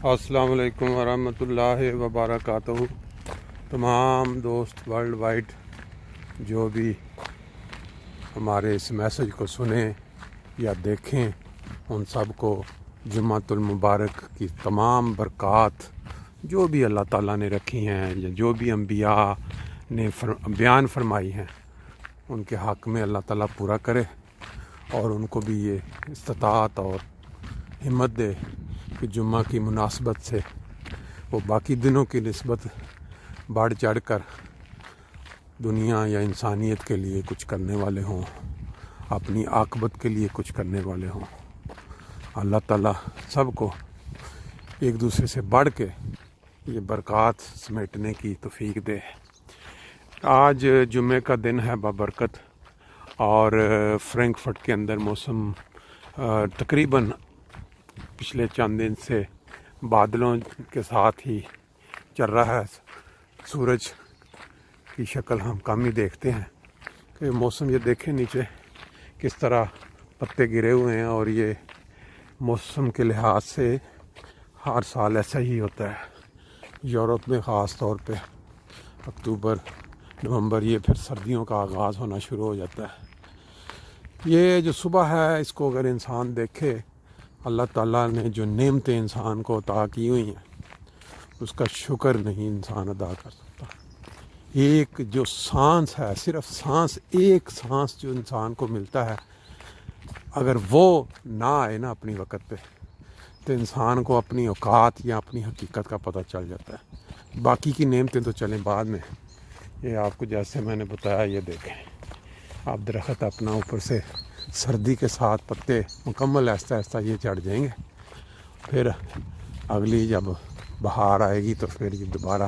السلام علیکم ورحمۃ اللہ وبرکاتہ۔ تمام دوست ورلڈ وائڈ جو بھی ہمارے اس میسج کو سنیں یا دیکھیں، ان سب کو جمعۃ المبارک کی تمام برکات جو بھی اللہ تعالیٰ نے رکھی ہیں یا جو بھی انبیاء نے بیان فرمائی ہیں، ان کے حق میں اللہ تعالیٰ پورا کرے اور ان کو بھی یہ استطاعت اور ہمت دے کہ جمعہ کی مناسبت سے وہ باقی دنوں کی نسبت بڑھ چڑھ کر دنیا یا انسانیت کے لیے کچھ کرنے والے ہوں، اپنی عاقبت کے لیے کچھ کرنے والے ہوں۔ اللہ تعالیٰ سب کو ایک دوسرے سے بڑھ کے یہ برکات سمیٹنے کی توفیق دے۔ آج جمعے کا دن ہے بابرکت، اور فرینکفرٹ کے اندر موسم تقریباً پچھلے چند دن سے بادلوں کے ساتھ ہی چل رہا ہے۔ سورج کی شکل ہم کم ہی دیکھتے ہیں کہ موسم یہ دیکھیں نیچے کس طرح پتے گرے ہوئے ہیں، اور یہ موسم کے لحاظ سے ہر سال ایسا ہی ہوتا ہے۔ یورپ میں خاص طور پہ اکتوبر نومبر یہ پھر سردیوں کا آغاز ہونا شروع ہو جاتا ہے۔ یہ جو صبح ہے، اس کو اگر انسان دیکھے، اللہ تعالیٰ نے جو نعمتیں انسان کو عطا کی ہوئی ہیں اس کا شکر نہیں انسان ادا کر سکتا۔ ایک جو سانس ہے، صرف سانس، ایک سانس جو انسان کو ملتا ہے، اگر وہ نہ آئے نا اپنی وقت پہ، تو انسان کو اپنی اوقات یا اپنی حقیقت کا پتہ چل جاتا ہے۔ باقی کی نعمتیں تو چلیں بعد میں۔ یہ آپ کو جیسے میں نے بتایا، یہ دیکھیں آپ درخت اپنا اوپر سے سردی کے ساتھ پتے مکمل آہستہ آہستہ یہ چڑھ جائیں گے، پھر اگلی جب بہار آئے گی تو پھر یہ دوبارہ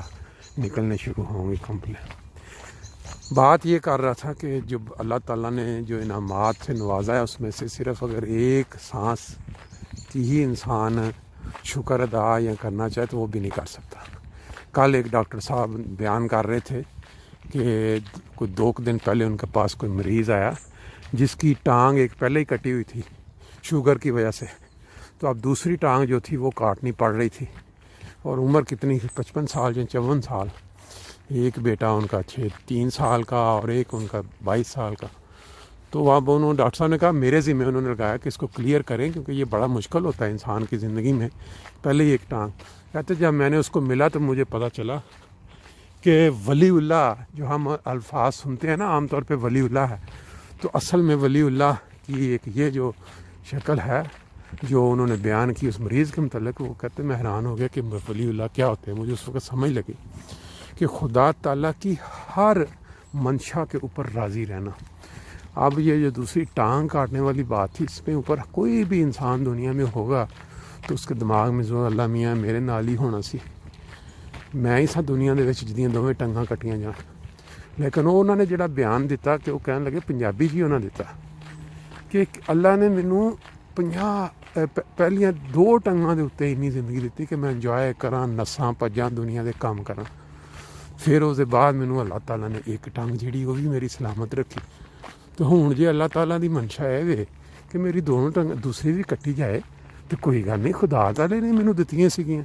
نکلنے شروع ہوں گے کمپلیٹ۔ بات یہ کر رہا تھا کہ جب اللہ تعالیٰ نے جو انعامات سے نوازا ہے، اس میں سے صرف اگر ایک سانس کی ہی انسان شکر ادا یا کرنا چاہے تو وہ بھی نہیں کر سکتا۔ کل ایک ڈاکٹر صاحب بیان کر رہے تھے کہ کوئی 2 دن پہلے ان کے پاس کوئی مریض آیا جس کی ٹانگ ایک پہلے ہی کٹی ہوئی تھی شوگر کی وجہ سے، تو اب دوسری ٹانگ جو تھی وہ کاٹنی پڑ رہی تھی، اور عمر کتنی 55 سال یا 54 سال۔ ایک بیٹا ان کا 3 سال کا اور ایک ان کا 22 سال کا۔ تو اب انہوں نے ڈاکٹر صاحب نے کہا میرے ذمہ انہوں نے لگایا کہ اس کو کلیئر کریں، کیونکہ یہ بڑا مشکل ہوتا ہے انسان کی زندگی میں پہلے ہی ایک ٹانگ۔ کہتے جب میں نے اس کو ملا تو مجھے پتہ چلا کہ ولی اللہ جو ہم الفاظ سنتے ہیں نا عام طور پہ ولی اللہ ہے، تو اصل میں ولی اللہ کی ایک یہ جو شکل ہے جو انہوں نے بیان کی اس مریض کے متعلق، وہ کہتے میں حیران ہو گیا کہ ولی اللہ کیا ہوتے ہیں۔ مجھے اس وقت سمجھ لگی کہ خدا تعالیٰ کی ہر منشا کے اوپر راضی رہنا۔ اب یہ جو دوسری ٹانگ کاٹنے والی بات تھی، اس میں اوپر کوئی بھی انسان دنیا میں ہوگا تو اس کے دماغ میں جو اللہ میاں میرے نال ہی ہونا سی، میں ہی سا دنیا دے وچ جدیاں دوویں ٹنگاں کٹیاں جان۔ لیکن وہ انہوں نے جڑا بیان دیتا کہ وہ کہنے لگے، پنجابی جی انہوں نے دیتا کہ اللہ نے مینوں پہلیاں 2 ٹنگاں دے اتنے اتنی زندگی دیتی کہ میں انجوائے کراں، نساں پجاں، دنیا دے کام کراں۔ پھر اس دے بعد مینوں اللہ تعالیٰ نے ایک ٹنگ جڑی وہ بھی میری سلامت رکھی۔ تو ہن جے اللہ تعالیٰ دی منشا ہے وے کہ میری دونوں ٹنگ دوسری بھی کٹی جائے تو کوئی گل نہیں، خدا تعالیٰ نے مینوں دتیاں سیگیاں،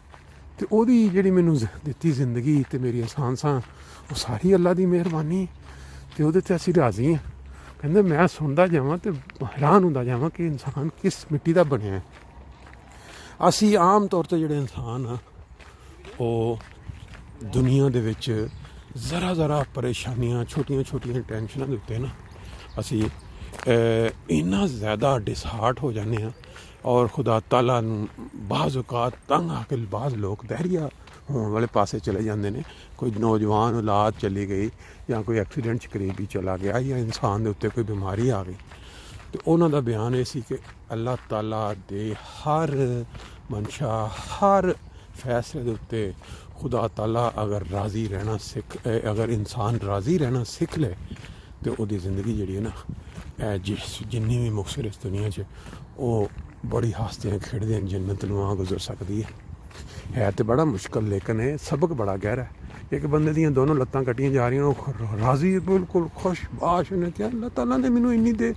تو وہ جڑی مینوں دتی زندگی تے میری سانساں، وہ ساری اللہ دی مہربانی، تے وہ تے اسی راضی ہیں۔ کہندے میں سندا جاواں تے حیران ہوندا جاواں کہ انسان کس مٹی دا بنیا ہے۔ اسی عام طور تے جڑے انسان ہاں وہ دنیا دے وچ ذرا پریشانیاں، چھوٹیاں چھوٹیاں ٹینشناں دے اوتے نا اسی اتنا زیادہ ڈسہارٹ ہو جانے ہاں، اور خدا تعالیٰ بعض اوقات تنگ آ کے بعض لوگ دہریہ ہونے والے پاسے چلے جاندے نے۔ کوئی نوجوان اولاد چلی گئی یا کوئی ایکسیڈنٹ قریب ہی چلا گیا یا انسان دے اوتے کوئی بیماری آ گئی، تو انہوں دا بیان یہ سی کہ اللہ تعالیٰ دے ہر منشا، ہر فیصلے دے اوتے خدا تعالیٰ اگر راضی رہنا اگر انسان راضی رہنا سکھ لے تو وہ دی زندگی جڑی ہے نا جنی بھی مختصر اس دنیا وہ بڑی ہستیاں کھیڑدے ہیں جنت نواں گزر سکتی ہے تو بڑا مشکل، لیکن ہے سبق بڑا گہرا ہے۔ ایک بندے دیاں دونوں لتاں کٹیاں جا رہی ہیں، وہ راضی بالکل خوش باش نے کیا اللہ تعالیٰ نے مینوں انی دے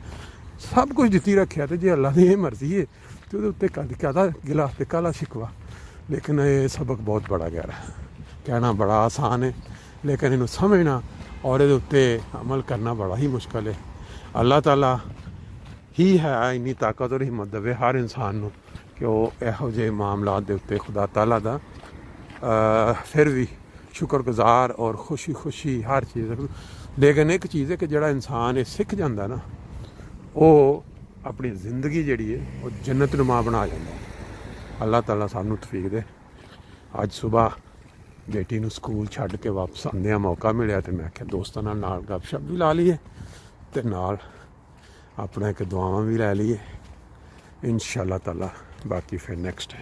سب کچھ دتی رکھیا، تو جی اللہ دی یہ مرضی ہے تو وہ اتنے کہدا گلا تے کالا شکوا۔ لیکن یہ سبق بہت بڑا گہرا ہے. کہنا بڑا آسان ہے لیکن انہوں سمجھنا اور یہ اتنے عمل کرنا بڑا ہی مشکل ہے. اللہ تعالیٰ ہی ہے اینی طاقت اور ہمت دے ہر انسان نو کہ وہ یہو جے معاملات دے اتنے خدا تعالیٰ دا پھر بھی شکر گزار اور خوشی خوشی ہر چیز. لیکن ایک چیز ہے کہ جڑا انسان یہ سکھ جاندہ نا وہ اپنی زندگی جڑی ہے وہ جنت نما بنا جاندہ. اللہ تعالیٰ سانو توفیق دے. اج صبح بیٹی نو سکول چھڈ کے واپس آندیا موقع ملیا تو میں آخیا دوستوں نال گپ شپ بھی لا لیے تے نال اپنا ایک دعاواں بھی لے لیے. انشاءاللہ تعالیٰ باقی پھر نیکسٹ ہے.